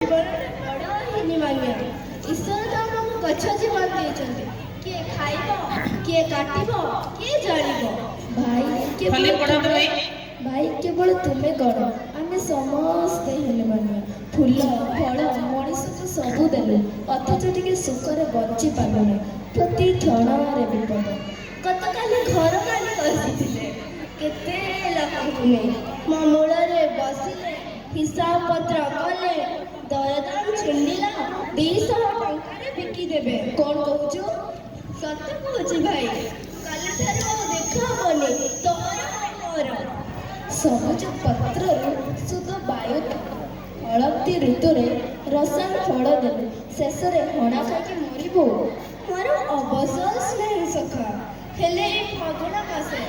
ଜୀବନରେ ବଡ଼ ହିନିମାନିଆ। ଈଶ୍ୱର ତ ଆମକୁ ଗଛ ଜୀବନ ଦେଇଛନ୍ତି। କିଏ ଖାଇବ, କିଏ କାଟିବ, କିଏ ଜାଣିବ। ଭାଇ କେବଳ ତୁମେ କଣ, ଆମେ ସମସ୍ତେ ହିନିମାନିଆ। ଫୁଲ ଫଳ ମଣିଷକୁ ସବୁ ଦେଲୁ, ଅଥଚ ଟିକେ ସୁଖରେ ବଞ୍ଚି ପାରିଲୁନି। ପ୍ରତି କ୍ଷଣରେ ବିପଦ। ଗତକାଲି ଘର ମାଲିକ ଆସିଥିଲେ, କେତେ ଲୋକଙ୍କୁ ନେଇ ମୋ ମୂଳରେ ବସିଲେ, ହିସାବ ପତ୍ର କଲେ, ଦରଦାମ ଛିଣ୍ଡିଲା। 200 ଟଙ୍କାରେ ବିକିଦେବେ। କଣ କହୁଛୁ? ସତ କହୁଛି ଭାଇ, କାଲିଠାରୁ ଆଉ ଦେଖା ହବନି ତୋର ମୋର। ସବୁଜ ପତ୍ରରୁ ଶୁଦ୍ଧ ବାୟୁ, ହଳଦୀ ଋତୁରେ ରସାଳ ଫଳ ଦେଲୁ, ଶେଷରେ ହଣା ଖାଇକି ମରିବୁ। ମୋର ଅବଶୋଷ ନାହିଁ ସଖା, ହେଲେ ଏ ଫଗୁଣ ମାସେ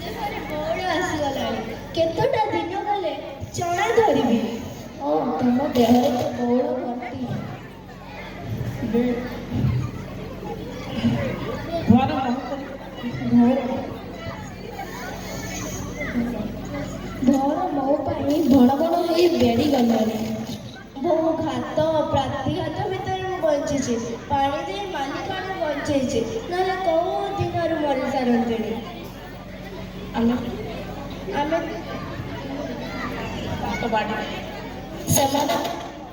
ଦେହରେ ବଳ ଆସିଗଲାଣି। କେତୋଟା ଦିନ ଗଲେ ଚଣା ଧରିବି। ତମ ଦେହରେ ତ ବଉଳ ଭର୍ତ୍ତି। ଘର ମୋ ପାଇଁ ଭଣ ଭଣ ହୋଇ ବେଡ଼ି ଗଲାଣି। ବହୁ ଘାତ ପ୍ରାତିଘାତ ଭିତରେ ମୁଁ ବଞ୍ଚିଛି। ପାଣି ଦେଇ ମାଲିକାଣୀ ବଞ୍ଚେଇଛି, ନହେଲେ କୋଉ ଦିନରୁ ମରି ସାରନ୍ତିଣି। ସେମାନେ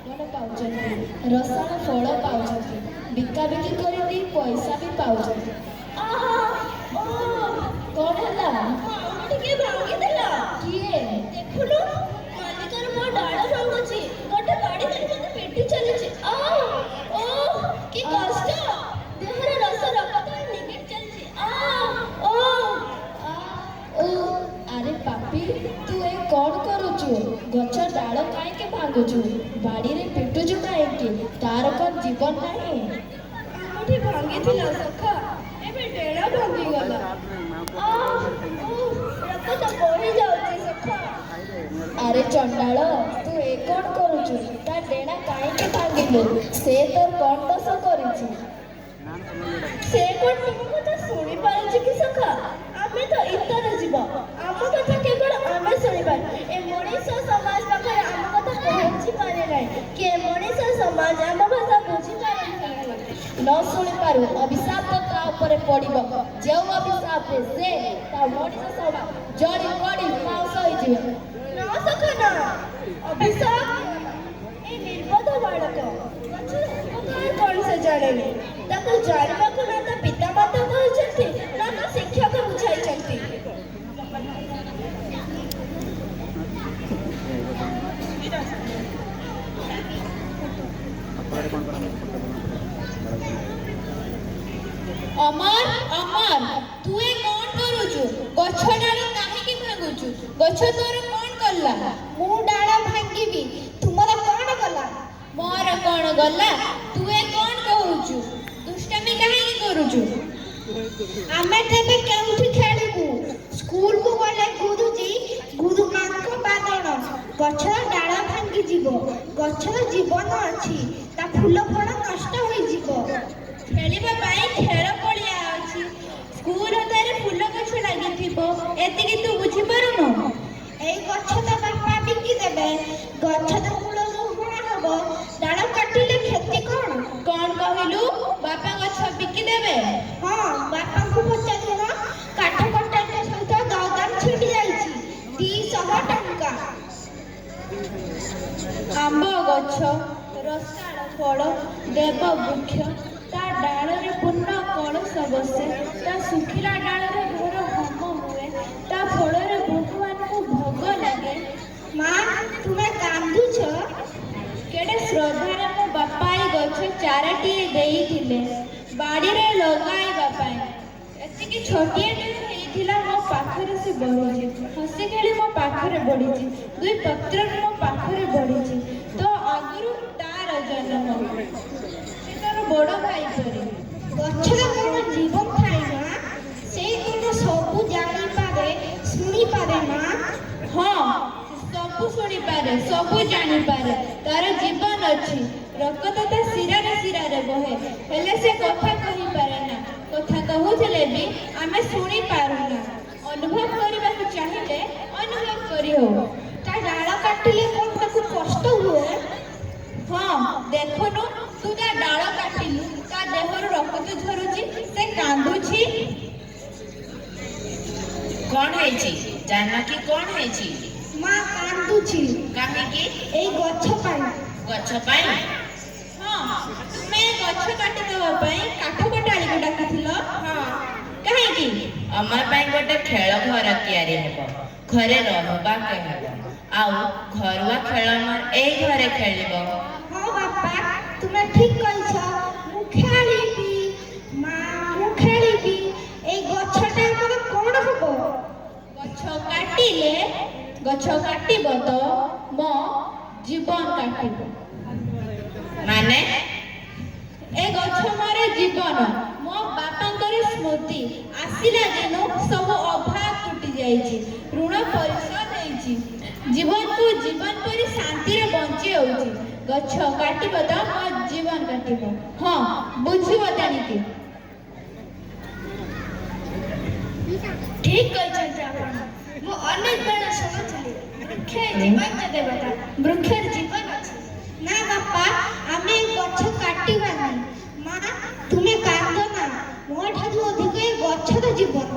କଣ ପାଉଛନ୍ତି? ରସାଳ ଫଳ ପାଉଛନ୍ତି, ବିକାବିକି କରି 2 ପଇସା ବି ପାଉଛନ୍ତି। କଣ ହେଲା? ଟିକେ ଭାଙ୍ଗିଦେଲା। କିଏ? ଦେଖୁନୁ, ମାଲିକର ମୋ ଡାଳ ଭାଙ୍ଗୁଛି। ଗୋଟେ ବାଡ଼ି ଧରି ମତେ ପିଟି ଚାଲିଛି। କି କଷ୍ଟ! ଦେହରେ ରସ ରକ୍ତ ନିଗିଡି ଚାଲିଛି। ଆରେ ପାପି, ତୁ ଏ କଣ କରୁଛୁ? ଗଛ ଡାଳ କାହିଁକି ଭାଙ୍ଗୁଛୁ? ବାଡ଼ିରେ ପିଟୁଛୁ କାହିଁକି? ତାର କଣ ଜୀବନ ନାହିଁ? ଆମଠି ଭାଙ୍ଗିଥିଲା ସଖା, ଏବେ ଡେଣା ଭାଙ୍ଗିଗଲା। ରକ୍ତ ବହି ଯାଉଛି ସଖା। ଆରେ ଚଣ୍ଡାଳ, ତୁ ଏ କଣ କରୁଛୁ? ତା ଡେଣା କାହିଁକି ଭାଙ୍ଗିଲୁ? ସେ ତୋର କଣ ଦୋଷ କରିଛି? ସେ କଣ ତୁମ କଥା ଶୁଣି ପାରୁଛି କି ସଖା? ଆମେ ତ ଇତର ଜୀବ, ଆମ କଥା କେବଳ ଆମେ ଶୁଣିପାରୁ। ଏ ମଣିଷ ସମାଜ ପାଖରେ ଆମ କଥା ପହଞ୍ଚି ପାରେ ନାହିଁ, କି ଏ ମଣିଷ ସମାଜ ଆମ ଭାଷା ବୁଝିପାରନ୍ତି ନାହିଁ। ନ ଶୁଣିପାରୁ, ଅଭିଶାପ ତ ତା ଉପରେ ପଡ଼ିବ। ଯେଉଁ ଅଭିଶାପରେ ସେ ତା ମଣିଷ ସମାଜ ଜଳି ପଡ଼ି ପାଉଁଶ ହୋଇଯିବେ। ନା ସଖା ନା, ଅଭିଶାପ ଏ ନିର୍ବୋଧ ବାଳକ। ଗଛର ଉପକାର କଣ ସେ ଜାଣେନି। ତାକୁ ଜାଣିବାକୁ ନା ତା ପିତା ମାତା କହିଛନ୍ତି, ନା ତା ଶିକ୍ଷକ ବୁଝାଇଛନ୍ତି। ଅମର, ଅମର, ତୁ ଏ କଣ କରୁଛୁ? ଗଛ ଡାଳ କାହିଁକି ଭାଙ୍ଗୁଛୁ? ଗଛ ତୋର କଣ କଲା? ମୁଁ ଡାଳ ଭାଙ୍ଗିବି, ତୁମର କଣ ଗଲା? ମୋର କଣ ଗଲା? ତୁ ଏ କଣ କହୁଛୁ? ଦୁଷ୍ଟାମି କାହିଁକି କରୁଛୁ? ଆମେ ତେବେ କେଉଁଠି ଖେଳିବୁ? ସ୍କୁଲକୁ ଗଲେ ଗୁରୁମାଙ୍କ ବାରଣ। ଗଛର ଡାଳ ଭାଙ୍ଗିଯିବ, ଗଛର ଜୀବନ ଅଛି, ତା ଫୁଲ ଫଳ ନଷ୍ଟ ହୋଇଯିବ। ଖେଳିବା ପାଇଁ ଖେଳ ପଡ଼ିଆ ଅଛି, ସ୍କୁଲ ହତାରେ ଫୁଲ ଗଛ ଲାଗିଥିବ, ଏତିକି ତୁ ବୁଝିପାରୁନୁ? ଏଇ ଗଛ ତ ବାପା ବିକି ଦେବେ। ଗଛ ତ ମୂଳରୁ ହଣା ହବ, ଡାଳ କାଟିଲେ କ୍ଷତି କଣ? କଣ କହିଲୁ? ବାପା ଗଛ ବିକି ଦେବେ? ହଁ, ବାପାଙ୍କୁ ପଚାରୁନ। କାଠ କଣ୍ଟାଙ୍କ ସହିତ ଦରଦାମ ଛିଣ୍ଡି ଯାଇଛି, 200 ଟଙ୍କା। ଆମ୍ବ ଗଛ, ରସାଳ ଫଳ, ଦେବ ବୃକ୍ଷ, ତା ଡାଳରେ ପୂର୍ଣ୍ଣ କଳସ ବସେ, ତା ଶୁଖିଲା ଡାଳରେ ଘର ହୋମ ହୁଏ, ତା ଫଳରେ ଭଗବାନଙ୍କୁ ଭୋଗ ଲାଗେ। ମା, ତୁମେ କାନ୍ଦୁଛ? କେଡ଼େ ଶ୍ରଦ୍ଧାରେ ମୋ ବାପା ଏଇ ଗଛ ଚାରାଟିଏ ଦେଇଥିଲେ ବାଡ଼ିରେ ଲଗାଇବା ପାଇଁ। ଏତିକି ଛୋଟିଏ ହେଇଥିଲା, ମୋ ପାଖରେ ସେ ବଢ଼ିଛି। ହସି ଖେଳି ମୋ ପାଖରେ ବଢ଼ିଛି, 2 ପତ୍ରରେ ମୋ ପାଖରେ ବଢ଼ିଛି। ତ ଆଗରୁ ତାର ଜନ୍ମ, ସେ ତୋର ବଡ଼ ଭାଇ ପରି। ଗଛରେ କଣ ଜୀବନ ଥାଏ ମା? ସେଇ କଣ ସବୁ ଜାଣିପାରେ, ଶୁଣିପାରେ ମା? ହଁ, ସବୁ ଶୁଣିପାରେ, ସବୁ ଜାଣିପାରେ, ତାର ଜୀବନ ଅଛି। ରକ୍ତ ତା ଶିରାରେ ଶିରାରେ ବହେ, ହେଲେ ସେ କଥା କହିପାରେ ନା। କଥା କହୁଥିଲେ ବି ଆମେ ଶୁଣି ପାରୁନା। ଅନୁଭବ କରିବାକୁ ଚାହିଁଲେ ଅନୁଭବ କରି ହଉ। ତା ଡାଳ କାଟିଲେ କଣ ତାକୁ କଷ୍ଟ ହୁଏ? ହଁ ଦେଖୁନୁ ତୁ ତା ଡାଳ କାଟିଲୁ, ତା ଦେହରୁ ରକ୍ତ ଝରୁଛି, ସେ କାନ୍ଦୁଛି। କଣ ହେଇଛି ଜାନକୀ, କଣ ହେଇଛି? ମା କାନ୍ଦୁଛି। କାହିଁକି? ଏଇ ଗଛ ପାଇଁ। ଗଛ ପାଇଁ? ହଁ ତୁମେ ଗଛ କାଟିଦେବା ପାଇଁ କାଠ କଟାଳିକୁ ଡାକିଥିଲ। ହଁ। କାହିଁକି? ଆମ ପାଇଁ ଗୋଟେ ଖେଳ ଘର ତିଆରି ହେବ, ଘରେ ରହିବା ହେବ, ଆଉ ଘରୁଆ ଖେଳନା ଏଇ ଘରେ ଖେଳିବ। ହଁ ବାପା ତୁମେ ଠିକ କହିଛ, ମୁଁ ଖେଳିବି। ମା ମୁଁ ଖେଳିବି। ଏଇ ଗଛଟା ଆମର କଣ ହବ? ଗଛ କାଟିବ ତ ମୋ ଜୀବନ କାଟିବ। ମାନେ? ଏ ଗଛ ମୋର ଜୀବନ, ମୋ ବାପାଙ୍କର ସ୍ମୃତି। ଆସିଲା ଦିନୁ ସବୁ ଅଭାବ ତୁଟି ଯାଇଛି, ଋଣ ପରିଶୋଧ ହେଇଛି, ଜୀବନକୁ ଜୀବନ ପରି ଶାନ୍ତିରେ ବଞ୍ଚି ହେଉଛି। ଗଛ କାଟିବ ତ ମୋ ଜୀବନ କାଟିବ। ହଁ ବୁଝିବ ତେଣିକି। ଠିକ କହିଛନ୍ତି ଆପଣ। ମୁଁ ଅନେକ ବେଳ ଶୁଣୁଥିଲି ବୃକ୍ଷ ଜୀବନ ଦେବତା, ବୃକ୍ଷର ଜୀବନ ଅଛି। ନା ବାପା ଆମେ ଗଛ କାଟିବାନି। ମା ତୁମେ କାନ୍ଦ ନା, ମୋ ଠାରୁ ଅଧିକ ଏ ଗଛର ଜୀବନ।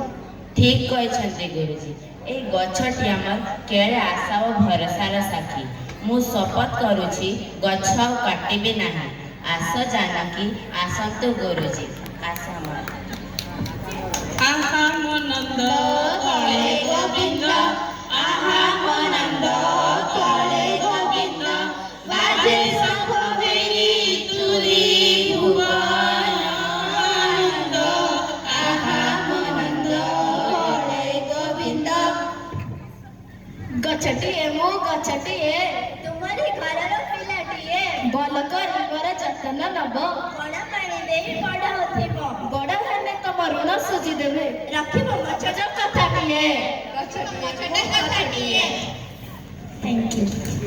ଠିକ କହିଛନ୍ତି ଗୁରୁଜୀ, ଏଇ ଗଛଟି ଆମର କେଳେ ଆଶା ଓ ଭରସାର ସାକ୍ଷୀ। ମୁଁ ଶପଥ କରୁଛି ଗଛ ଆଉ କାଟିବି ନାହିଁ। ଆସ ଜାନକୀ, ଆସନ୍ତୁ ଗୁରୁଜୀ, ଆସ ମା। ଆହା ମୋ ନନ୍ଦ ତଳେ ଗୋବିନ୍ଦ, ଆହା ମୋ ନନ୍ଦ ତଳେ ଗୋବିନ୍ଦ, ବାଜେ ଶଙ୍ଖ ଭେରୀ ତୁରୀ ଭୁବନ ଆନନ୍ଦ, ଆହା ମୋ ନନ୍ଦ ତଳେ ଗୋବିନ୍ଦ। ଗଛଟିଏ ମୁଁ ଗଛଟିଏ, ତୁମରି ଘରର ପିଲାଟିଏ, ଭଲ କରି ମୋର ଯତ୍ନ ନବ, ବଡ଼ ପାଣି ଦେଇ ବଡ଼ ଉଠିବ, ବଡ଼ ହେଲେ ତମ ଋଣ ସୁଝି ଦେବେ, ରଖିବ ଗଛର କଥାଟିଏ। ଗଛଟିଏ ଥ୍ୟାଙ୍କ ୟୁ।